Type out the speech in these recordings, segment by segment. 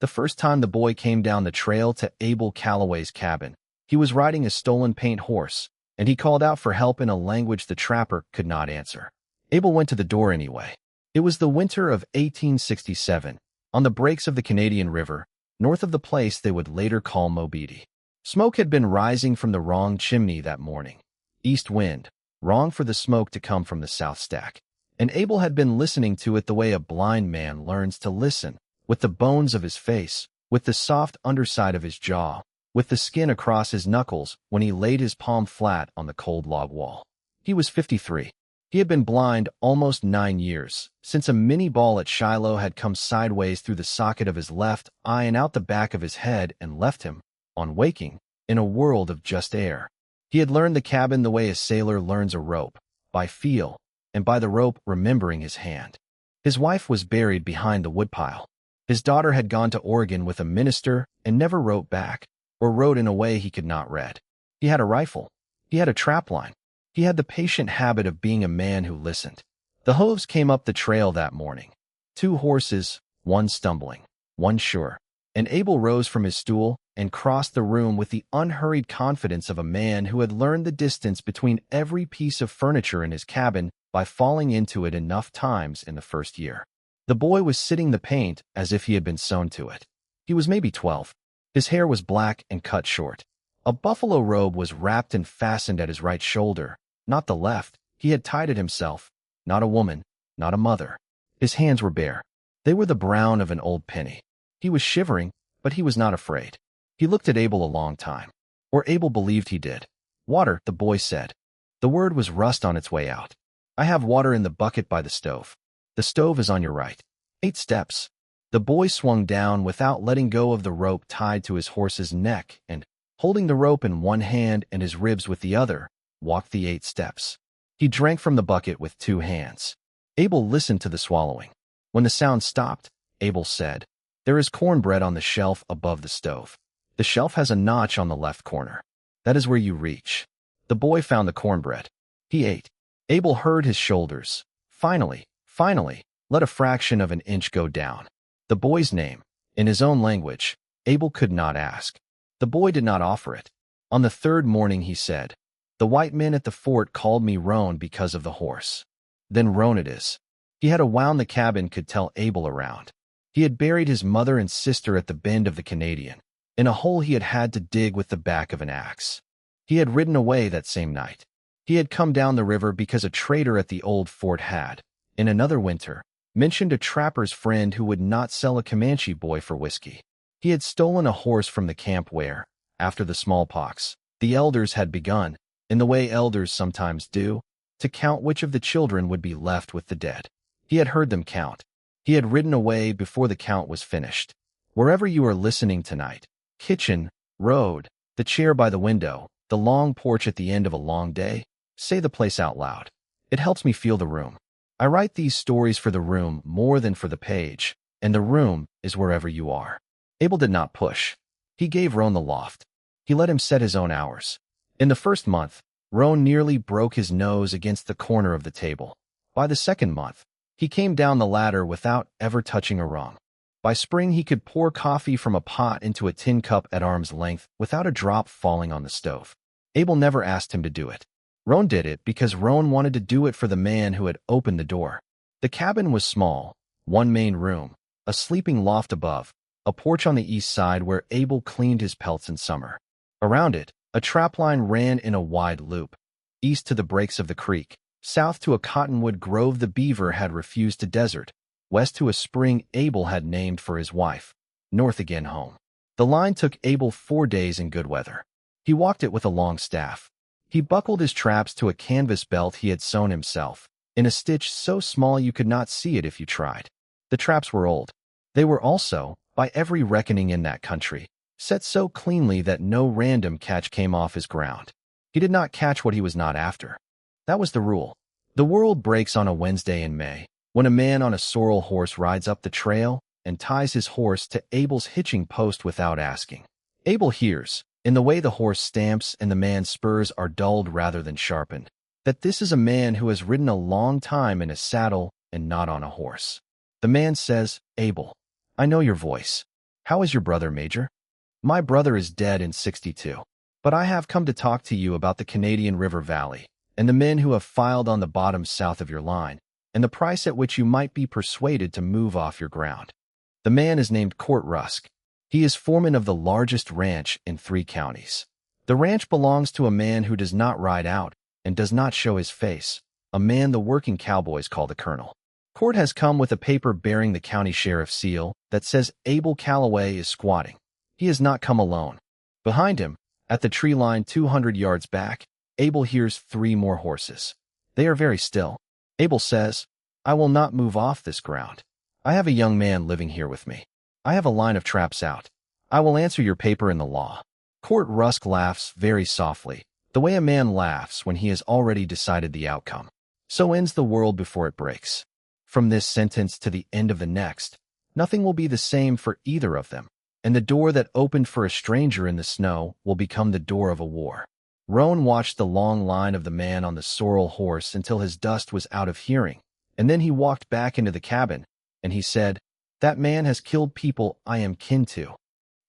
The first time the boy came down the trail to Abel Calloway's cabin, he was riding a stolen paint horse, and he called out for help in a language the trapper could not answer. Abel went to the door anyway. It was the winter of 1867, on the breaks of the Canadian River, north of the place they would later call Mobeetie. Smoke had been rising from the wrong chimney that morning. East wind, wrong for the smoke to come from the south stack. And Abel had been listening to it the way a blind man learns to listen, with the bones of his face, with the soft underside of his jaw, with the skin across his knuckles when he laid his palm flat on the cold log wall. He was 53. He had been blind almost 9 years, since a mini ball at Shiloh had come sideways through the socket of his left eye and out the back of his head and left him, on waking, in a world of just air. He had learned the cabin the way a sailor learns a rope, by feel, and by the rope remembering his hand. His wife was buried behind the woodpile. His daughter had gone to Oregon with a minister and never wrote back, or wrote in a way he could not read. He had a rifle. He had a trapline. He had the patient habit of being a man who listened. The hooves came up the trail that morning. 2 horses, one stumbling, one sure. And Abel rose from his stool and crossed the room with the unhurried confidence of a man who had learned the distance between every piece of furniture in his cabin by falling into it enough times in the first year. The boy was sitting the paint as if he had been sewn to it. He was maybe 12. His hair was black and cut short. A buffalo robe was wrapped and fastened at his right shoulder, not the left. He had tied it himself, not a woman, not a mother. His hands were bare. They were the brown of an old penny. He was shivering, but he was not afraid. He looked at Abel a long time. Or Abel believed he did. Water, the boy said. The word was rust on its way out. I have water in the bucket by the stove. The stove is on your right. 8 steps. The boy swung down without letting go of the rope tied to his horse's neck and, holding the rope in one hand and his ribs with the other, walked the 8 steps. He drank from the bucket with 2 hands. Abel listened to the swallowing. When the sound stopped, Abel said, "There is cornbread on the shelf above the stove. The shelf has a notch on the left corner. That is where you reach." The boy found the cornbread. He ate. Abel heard his shoulders. Finally, let a fraction of an inch go down. The boy's name, in his own language, Abel could not ask. The boy did not offer it. On the 3rd morning he said, "The white men at the fort called me Roan because of the horse." Then Roan it is. He had a wound the cabin could tell Abel around. He had buried his mother and sister at the bend of the Canadian, in a hole he had had to dig with the back of an axe. He had ridden away that same night. He had come down the river because a trader at the old fort had, in another winter, mentioned a trapper's friend who would not sell a Comanche boy for whiskey. He had stolen a horse from the camp where, after the smallpox, the elders had begun, in the way elders sometimes do, to count which of the children would be left with the dead. He had heard them count. He had ridden away before the count was finished. Wherever you are listening tonight, kitchen, road, the chair by the window, the long porch at the end of a long day, say the place out loud. It helps me feel the room. I write these stories for the room more than for the page, and the room is wherever you are. Abel did not push. He gave Roan the loft. He let him set his own hours. In the first month, Roan nearly broke his nose against the corner of the table. By the 2nd month, he came down the ladder without ever touching a rung. By spring, he could pour coffee from a pot into a tin cup at arm's length without a drop falling on the stove. Abel never asked him to do it. Roan did it because Roan wanted to do it for the man who had opened the door. The cabin was small, 1 main room, a sleeping loft above, a porch on the east side where Abel cleaned his pelts in summer. Around it, a trapline ran in a wide loop, east to the breaks of the creek, south to a cottonwood grove the beaver had refused to desert, west to a spring Abel had named for his wife, north again home. The line took Abel 4 days in good weather. He walked it with a long staff. He buckled his traps to a canvas belt he had sewn himself, in a stitch so small you could not see it if you tried. The traps were old. They were also, by every reckoning in that country, set so cleanly that no random catch came off his ground. He did not catch what he was not after. That was the rule. The world breaks on a Wednesday in May, when a man on a sorrel horse rides up the trail and ties his horse to Abel's hitching post without asking. Abel hears, in the way the horse stamps and the man's spurs are dulled rather than sharpened, that this is a man who has ridden a long time in a saddle and not on a horse. The man says, "Abel, I know your voice. How is your brother, Major? My brother is dead in 62. But I have come to talk to you about the Canadian River Valley, and the men who have filed on the bottom south of your line, and the price at which you might be persuaded to move off your ground. The man is named Court Rusk. He is foreman of the largest ranch in 3 counties. The ranch belongs to a man who does not ride out and does not show his face, a man the working cowboys call the Colonel. Court has come with a paper bearing the county sheriff's seal that says Abel Calloway is squatting. He has not come alone. Behind him, at the tree line 200 yards back, Abel hears 3 more horses. They are very still. Abel says, I will not move off this ground. I have a young man living here with me. I have a line of traps out. I will answer your paper in the law. Court Rusk laughs very softly, the way a man laughs when he has already decided the outcome. So ends the world before it breaks. From this sentence to the end of the next, nothing will be the same for either of them, and the door that opened for a stranger in the snow will become the door of a war. Roan watched the long line of the man on the sorrel horse until his dust was out of hearing, and then he walked back into the cabin, and he said, That man has killed people I am kin to.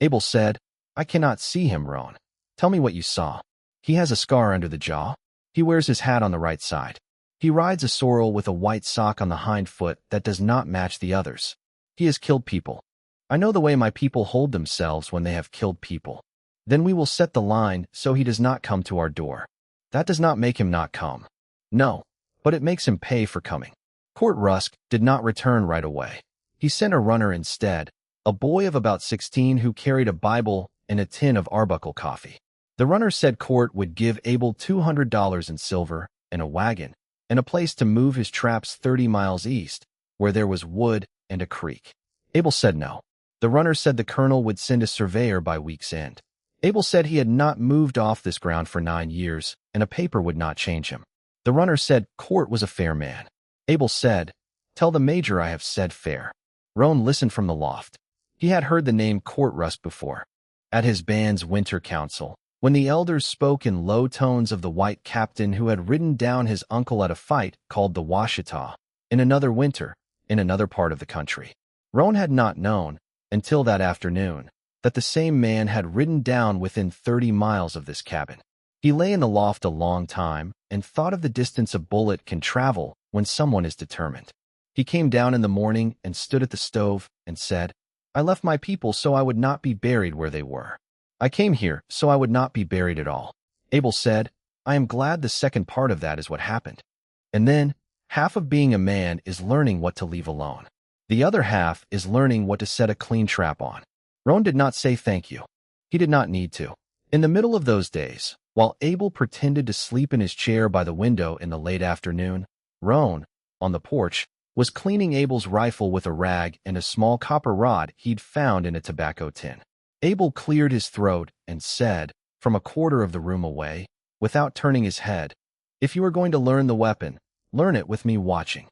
Abel said, I cannot see him, Roan. Tell me what you saw. He has a scar under the jaw. He wears his hat on the right side. He rides a sorrel with a white sock on the hind foot that does not match the others. He has killed people. I know the way my people hold themselves when they have killed people. Then we will set the line so he does not come to our door. That does not make him not come. No, but it makes him pay for coming. Court Rusk did not return right away. He sent a runner instead, a boy of about 16 who carried a Bible and a tin of Arbuckle coffee. The runner said Court would give Abel $200 in silver and a wagon and a place to move his traps 30 miles east, where there was wood and a creek. Abel said no. The runner said the colonel would send a surveyor by week's end. Abel said he had not moved off this ground for 9 years, and a paper would not change him. The runner said Court was a fair man. Abel said, Tell the major I have said fair. Roan listened from the loft. He had heard the name Court Rusk before. At his band's winter council, when the elders spoke in low tones of the white captain who had ridden down his uncle at a fight called the Washita, in another winter, in another part of the country. Roan had not known, until that afternoon, that the same man had ridden down within 30 miles of this cabin. He lay in the loft a long time and thought of the distance a bullet can travel when someone is determined. He came down in the morning and stood at the stove and said, I left my people so I would not be buried where they were. I came here so I would not be buried at all. Abel said, I am glad the second part of that is what happened. And then, half of being a man is learning what to leave alone. The other half is learning what to set a clean trap on. Roan did not say thank you. He did not need to. In the middle of those days, while Abel pretended to sleep in his chair by the window in the late afternoon, Roan, on the porch, was cleaning Abel's rifle with a rag and a small copper rod he'd found in a tobacco tin. Abel cleared his throat and said, from a quarter of the room away, without turning his head, If you are going to learn the weapon, learn it with me watching.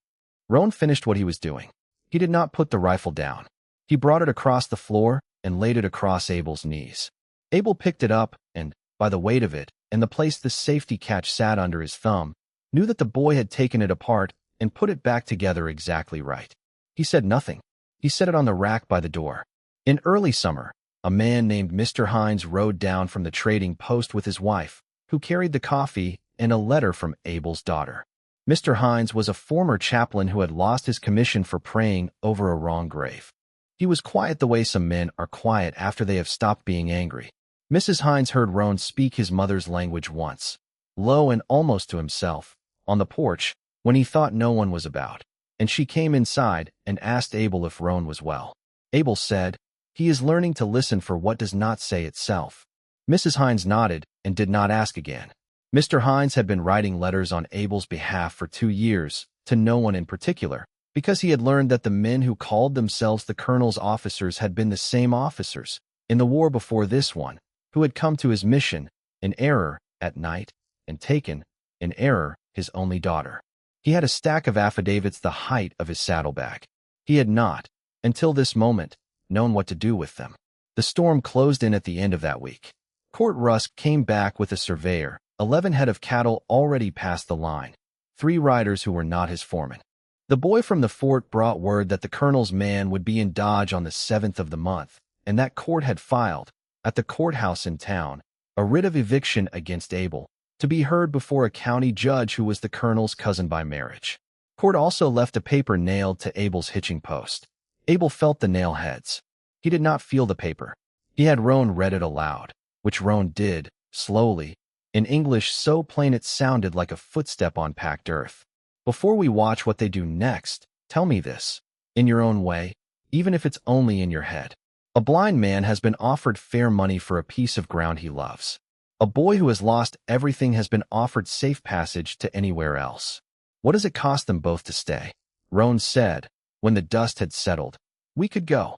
Roan finished what he was doing. He did not put the rifle down. He brought it across the floor and laid it across Abel's knees. Abel picked it up and, by the weight of it and the place the safety catch sat under his thumb, knew that the boy had taken it apart and put it back together exactly right. He said nothing. He set it on the rack by the door. In early summer, a man named Mr. Hines rode down from the trading post with his wife, who carried the coffee and a letter from Abel's daughter. Mr. Hines was a former chaplain who had lost his commission for praying over a wrong grave. He was quiet the way some men are quiet after they have stopped being angry. Mrs. Hines heard Roan speak his mother's language once, low and almost to himself, on the porch, when he thought no one was about, and she came inside and asked Abel if Roan was well. Abel said, He is learning to listen for what does not say itself. Mrs. Hines nodded and did not ask again. Mr. Hines had been writing letters on Abel's behalf for 2 years, to no one in particular, because he had learned that the men who called themselves the colonel's officers had been the same officers, in the war before this one, who had come to his mission, in error, at night, and taken, in error, his only daughter. He had a stack of affidavits the height of his saddlebag. He had not, until this moment, known what to do with them. The storm closed in at the end of that week. Court Rusk came back with a surveyor, 11 head of cattle already past the line, 3 riders who were not his foreman. The boy from the fort brought word that the colonel's man would be in Dodge on the 7th of the month, and that court had filed, at the courthouse in town, a writ of eviction against Abel, to be heard before a county judge who was the colonel's cousin by marriage. Court also left a paper nailed to Abel's hitching post. Abel felt the nail heads. He did not feel the paper. He had Roan read it aloud, which Roan did, slowly, in English so plain it sounded like a footstep on packed earth. Before we watch what they do next, tell me this, in your own way, even if it's only in your head. A blind man has been offered fair money for a piece of ground he loves. A boy who has lost everything has been offered safe passage to anywhere else. What does it cost them both to stay? Roan said, when the dust had settled. We could go.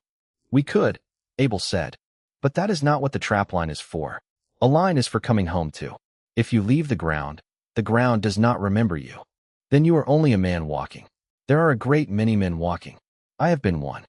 We could, Abel said. But that is not what the trapline is for. A line is for coming home to. If you leave the ground does not remember you. Then you are only a man walking. There are a great many men walking. I have been one.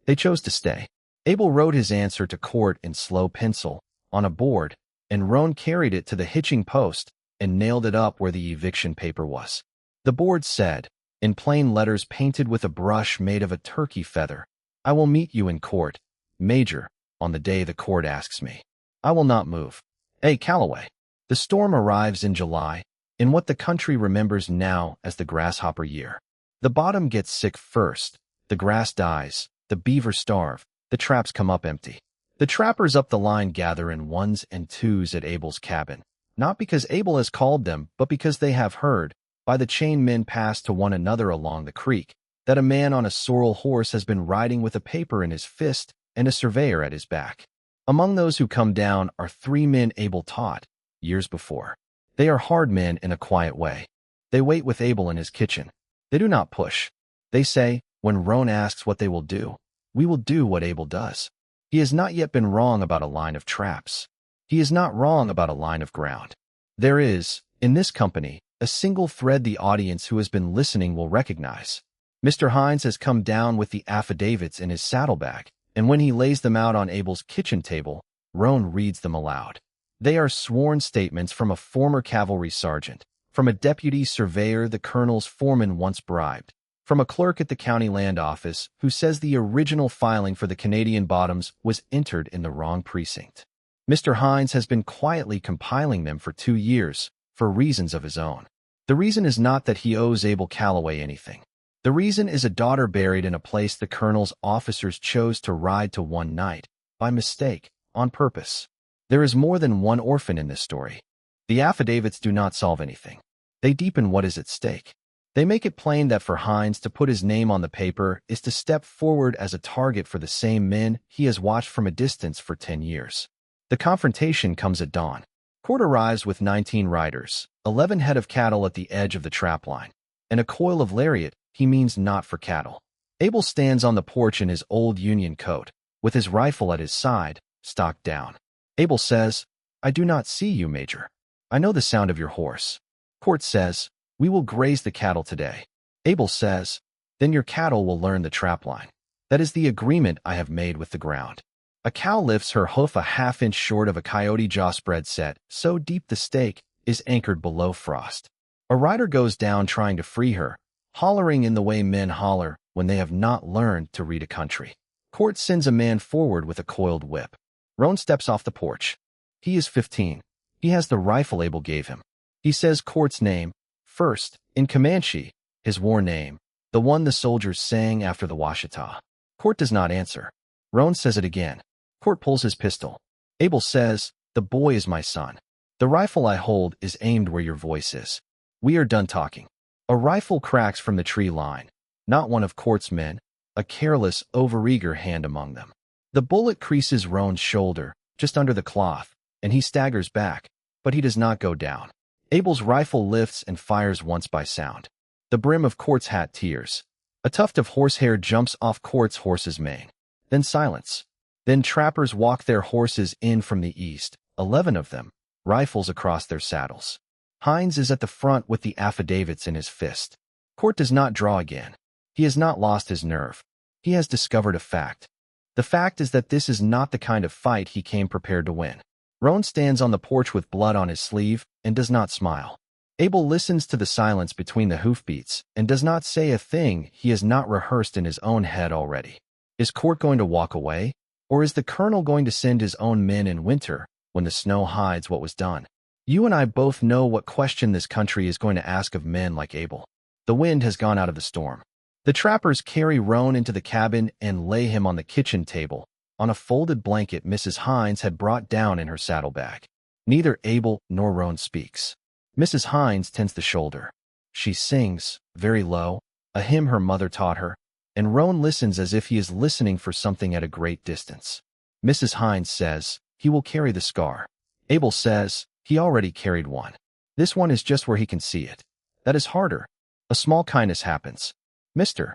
They chose to stay. Abel wrote his answer to court in slow pencil, on a board, and Roan carried it to the hitching post and nailed it up where the eviction paper was. The board said, in plain letters painted with a brush made of a turkey feather, I will meet you in court, Major, on the day the court asks me. I will not move. A. Calloway. The storm arrives in July, in what the country remembers now as the grasshopper year. The bottom gets sick first, the grass dies, the beaver starve, the traps come up empty. The trappers up the line gather in ones and twos at Abel's cabin, not because Abel has called them, but because they have heard, by the chain men pass to one another along the creek, that a man on a sorrel horse has been riding with a paper in his fist and a surveyor at his back. Among those who come down are 3 men Abel taught, years before. They are hard men in a quiet way. They wait with Abel in his kitchen. They do not push. They say, when Roan asks what they will do, we will do what Abel does. He has not yet been wrong about a line of traps. He is not wrong about a line of ground. There is, in this company, a single thread the audience who has been listening will recognize. Mr. Hines has come down with the affidavits in his saddlebag, and when he lays them out on Abel's kitchen table, Roan reads them aloud. They are sworn statements from a former cavalry sergeant, from a deputy surveyor the colonel's foreman once bribed, from a clerk at the county land office who says the original filing for the Canadian Bottoms was entered in the wrong precinct. Mr. Hines has been quietly compiling them for 2 years, for reasons of his own. The reason is not that he owes Abel Calloway anything. The reason is a daughter buried in a place the colonel's officers chose to ride to one night, by mistake, on purpose. There is more than one orphan in this story. The affidavits do not solve anything. They deepen what is at stake. They make it plain that for Hines to put his name on the paper is to step forward as a target for the same men he has watched from a distance for 10 years. The confrontation comes at dawn. Court arrives with 19 riders, 11 head of cattle at the edge of the trap line, and a coil of lariat he means not for cattle. Abel stands on the porch in his old Union coat, with his rifle at his side, stock down. Abel says, I do not see you, Major. I know the sound of your horse. Court says, we will graze the cattle today. Abel says, then your cattle will learn the trap line. That is the agreement I have made with the ground. A cow lifts her hoof a half-inch short of a coyote jaw spread set, so deep the stake is anchored below frost. A rider goes down trying to free her, hollering in the way men holler when they have not learned to read a country. Court sends a man forward with a coiled whip. Roan steps off the porch. He is 15. He has the rifle Abel gave him. He says Court's name, first, in Comanche, his war name, the one the soldiers sang after the Washita. Court does not answer. Roan says it again. Court pulls his pistol. Abel says, the boy is my son. The rifle I hold is aimed where your voice is. We are done talking. A rifle cracks from the tree line. Not one of Court's men, a careless, overeager hand among them. The bullet creases Roan's shoulder, just under the cloth, and he staggers back, but he does not go down. Abel's rifle lifts and fires once by sound. The brim of Court's hat tears. A tuft of horsehair jumps off Court's horse's mane. Then silence. Then trappers walk their horses in from the east, 11 of them, rifles across their saddles. Hines is at the front with the affidavits in his fist. Court does not draw again. He has not lost his nerve. He has discovered a fact. The fact is that this is not the kind of fight he came prepared to win. Roan stands on the porch with blood on his sleeve and does not smile. Abel listens to the silence between the hoofbeats and does not say a thing he has not rehearsed in his own head already. Is Court going to walk away? Or is the colonel going to send his own men in winter when the snow hides what was done? You and I both know what question this country is going to ask of men like Abel. The wind has gone out of the storm. The trappers carry Roan into the cabin and lay him on the kitchen table, on a folded blanket Mrs. Hines had brought down in her saddlebag. Neither Abel nor Roan speaks. Mrs. Hines tends the shoulder. She sings, very low, a hymn her mother taught her, and Roan listens as if he is listening for something at a great distance. Mrs. Hines says, "He will carry the scar." Abel says, "He already carried one. This one is just where he can see it." That is harder. A small kindness happens. Mr.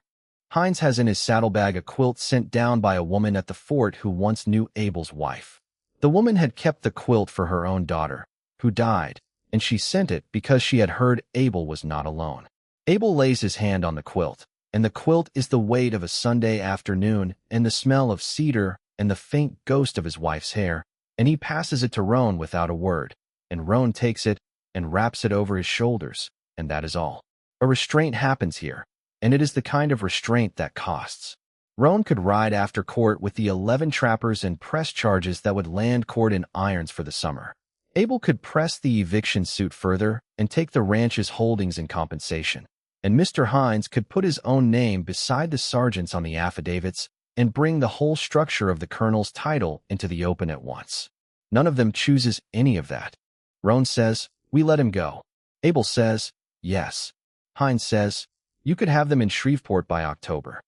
Hines has in his saddlebag a quilt sent down by a woman at the fort who once knew Abel's wife. The woman had kept the quilt for her own daughter, who died, and she sent it because she had heard Abel was not alone. Abel lays his hand on the quilt, and the quilt is the weight of a Sunday afternoon and the smell of cedar and the faint ghost of his wife's hair, and he passes it to Roan without a word, and Roan takes it and wraps it over his shoulders, and that is all. A restraint happens here, and it is the kind of restraint that costs. Roan could ride after court with the 11 trappers and press charges that would land court in irons for the summer. Abel could press the eviction suit further and take the ranch's holdings in compensation, and Mr. Hines could put his own name beside the sergeant's on the affidavits and bring the whole structure of the colonel's title into the open at once. None of them chooses any of that. Roan says, "We let him go." Abel says, "Yes." Hines says, "You could have them in Shreveport by October."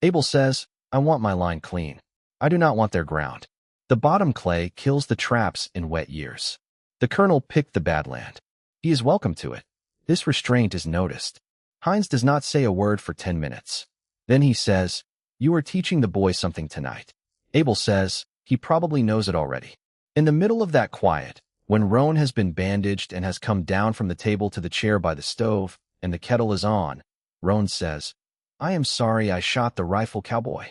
Abel says, "I want my line clean. I do not want their ground. The bottom clay kills the traps in wet years." The colonel picked the bad land. He is welcome to it. This restraint is noticed. Hines does not say a word for 10 minutes. Then he says, "You are teaching the boy something tonight." Abel says, "He probably knows it already." In the middle of that quiet, when Roan has been bandaged and has come down from the table to the chair by the stove, and the kettle is on, Roan says, "I am sorry I shot the rifle cowboy."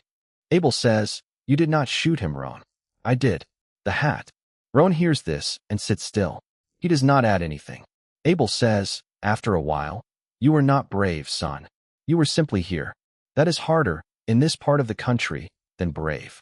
Abel says, "You did not shoot him, Roan." "I did. The hat." Roan hears this and sits still. He does not add anything. Abel says, after a while, "You were not brave, son. You were simply here. That is harder, in this part of the country, than brave."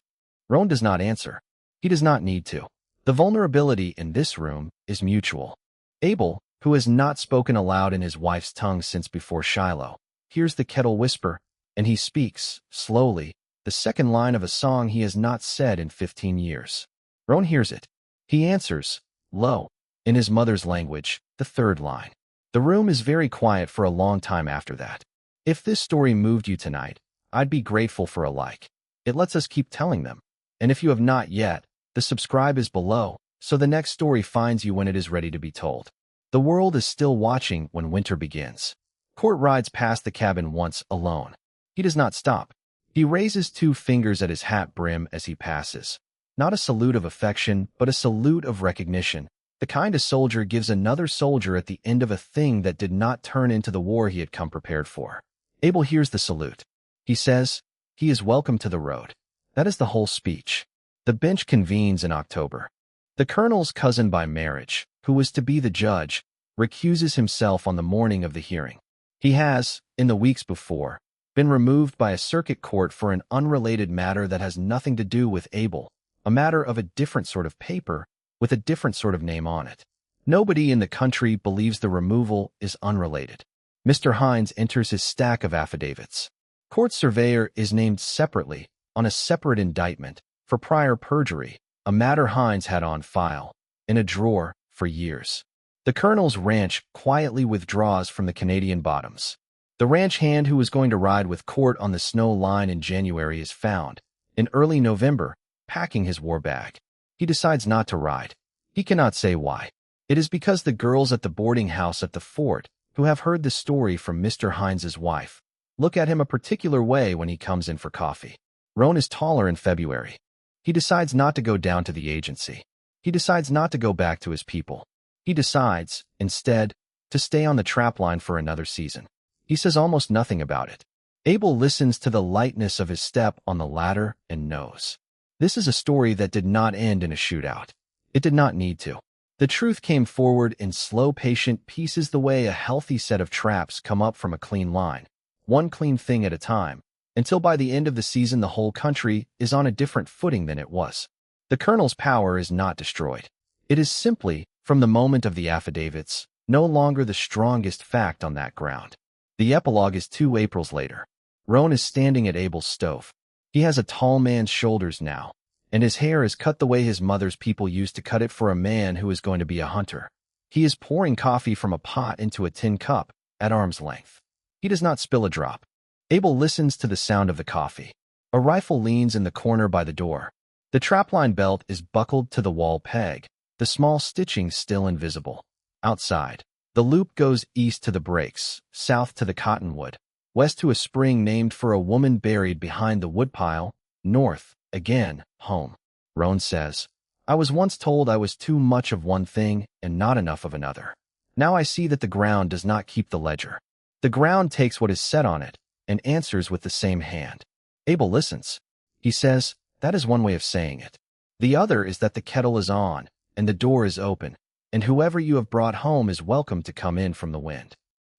Roan does not answer. He does not need to. The vulnerability in this room is mutual. Abel, who has not spoken aloud in his wife's tongue since before Shiloh, hears the kettle whisper, and he speaks, slowly, the second line of a song he has not said in 15 years. Roan hears it. He answers, low, in his mother's language, the third line. The room is very quiet for a long time after that. If this story moved you tonight, I'd be grateful for a like. It lets us keep telling them. And if you have not yet, the subscribe is below, so the next story finds you when it is ready to be told. The world is still watching when winter begins. Court rides past the cabin once alone. He does not stop. He raises 2 fingers at his hat brim as he passes. Not a salute of affection, but a salute of recognition. The kind a soldier gives another soldier at the end of a thing that did not turn into the war he had come prepared for. Abel hears the salute. He says, "He is welcome to the road." That is the whole speech. The bench convenes in October. The colonel's cousin by marriage, who was to be the judge, recuses himself on the morning of the hearing. He has, in the weeks before, been removed by a circuit court for an unrelated matter that has nothing to do with Abel, a matter of a different sort of paper, with a different sort of name on it. Nobody in the country believes the removal is unrelated. Mr. Hines enters his stack of affidavits. Court surveyor is named separately, on a separate indictment, for prior perjury, a matter Hines had on file, in a drawer, for years. The colonel's ranch quietly withdraws from the Canadian bottoms. The ranch hand who was going to ride with court on the snow line in January is found, in early November, packing his war bag. He decides not to ride. He cannot say why. It is because the girls at the boarding house at the fort, who have heard the story from Mr. Hines's wife, look at him a particular way when he comes in for coffee. Roan is taller in February. He decides not to go down to the agency. He decides not to go back to his people. He decides, instead, to stay on the trap line for another season. He says almost nothing about it. Abel listens to the lightness of his step on the ladder and knows. This is a story that did not end in a shootout. It did not need to. The truth came forward in slow, patient pieces the way a healthy set of traps come up from a clean line, one clean thing at a time, until by the end of the season the whole country is on a different footing than it was. The Colonel's power is not destroyed. It is simply, from the moment of the affidavits, no longer the strongest fact on that ground. The epilogue is 2 Aprils later. Roan is standing at Abel's stove. He has a tall man's shoulders now, and his hair is cut the way his mother's people used to cut it for a man who is going to be a hunter. He is pouring coffee from a pot into a tin cup, at arm's length. He does not spill a drop. Abel listens to the sound of the coffee. A rifle leans in the corner by the door. The trapline belt is buckled to the wall peg, the small stitching still invisible. Outside, the loop goes east to the brakes, south to the cottonwood, west to a spring named for a woman buried behind the woodpile, north, again, home. Roan says, I was once told I was too much of one thing and not enough of another. Now I see that the ground does not keep the ledger. The ground takes what is said on it and answers with the same hand. Abel listens. He says, that is one way of saying it. The other is that the kettle is on and the door is open, and whoever you have brought home is welcome to come in from the wind.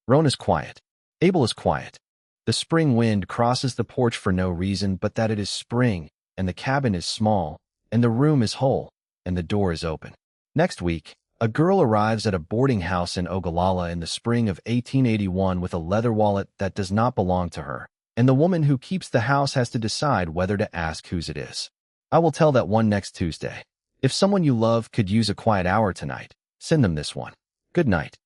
Roan is quiet. Abel is quiet. The spring wind crosses the porch for no reason but that it is spring, and the cabin is small, and the room is whole, and the door is open. Next week, a girl arrives at a boarding house in Ogallala in the spring of 1881 with a leather wallet that does not belong to her, and the woman who keeps the house has to decide whether to ask whose it is. I will tell that one next Tuesday. If someone you love could use a quiet hour tonight, send them this one. Good night.